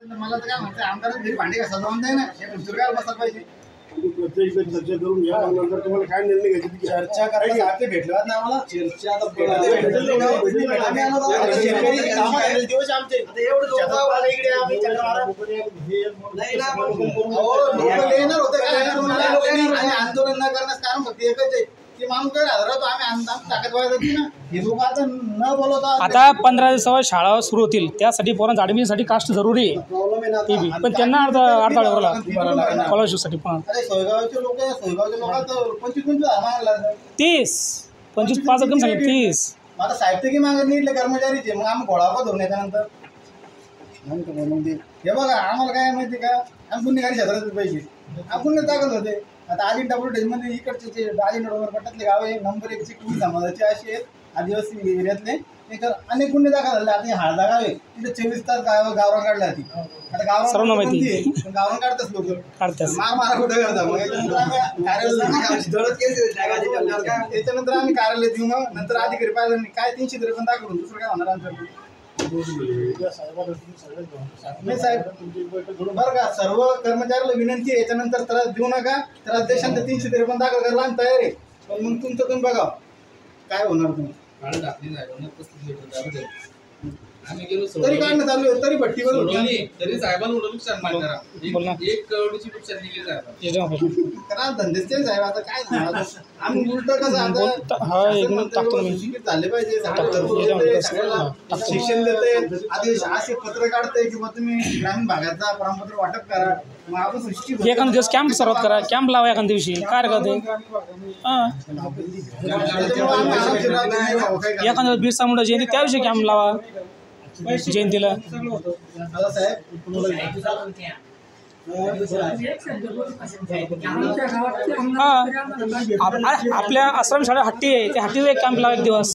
मला तर काय म्हणते आमदार घरी भांडे घासायला जाऊन द्या ना, हे दुर्गाला बसायला पाहिजे. प्रत्येक चर्चा करून घ्या, नंतर तुम्हाला काय निर्णय घ्यायचे चर्चा करायला सारखे भेटलात ना आम्हाला. चर्चा आता दिवस आमचे आंदोलन न करण्यास कारण फक्त एकच आहे की माणूस काय राहतो आम्ही ताकद वाढत ना हे लोक आता न बोलवता. आता 15 दिवसावर शाळा सुरू होतील, त्यासाठी पोरांचं ॲडमिशनसाठी कास्ट जरूरी आहे. प्रॉब्लेम आहे ना ती बी पण त्यांना अडथळा भरला स्कॉलरशिपसाठी पण. अरे सोयगावचे लोक तर 25 मागला 30-25 5 कमी सांगितलं 30. आता साहित्य की मागत नाही कर्मचारीचे, मग आम्ही घोडावर धरून त्यानंतर हे बघा आम्हाला काय माहिती का, आम्ही गुन्हेगारी क्षेत्रात पैसे आपण दाखल होते. आता आली मध्ये इकडचे आली डोंगर पट्ट्यातले गाव आहे, नंबर 1 ची कुणी समाजाचे असे आहेत आदिवासी एरियातले, तर अनेक गुन्हे दाखल झाले. आता हाळदा गाव आहे तिथे 24 तास गावरान काढला ती. आता गावरान माहिती गावरान काढतात लोक काढतात मारा कुठे करतात. त्याच्यानंतर आम्ही कार्यालय देऊ, मग नंतर अधिकारी पाहिजे काय 353 दाखवून दुसरं काय होणार आमचं. नाही साहेब बरं का, सर्व कर्मचाऱ्याला विनंती आहे याच्यानंतर त्रास देऊ नका. त्रास देशांत 353 दाखल करायला आम्ही तयार आहे, पण मग तुमचं तुम्ही बघा काय होणार. तुम्ही आम्ही गेलो तरी काढणं चालू आहे, तरी भट्टीवर तरी साहेबांना नुकसान मान करा. 1 करोडची नुकसान निघेल करा धंदेच साहेब. आता काय सांगा आम्ही उलट कसं आता झाले पाहिजे, शिक्षण देते आदेश असे पत्र काढते किंवा तुम्ही ग्रामीण भागाचा प्रमाणपत्र वाटप करा. मग आपण सृष्टी एखाद्या दिवस कॅम्प सर्वात करा, कॅम्प लावा एखाद्या दिवशी काय करते. एखाद्या बिरसा मुंडा जयंती त्या दिवशी कॅम्प लावा जयंतीला. आपल्या आश्रम शाळा हट्टी आहे, त्या हट्टीवर एक कॅम्प लावा एक दिवस.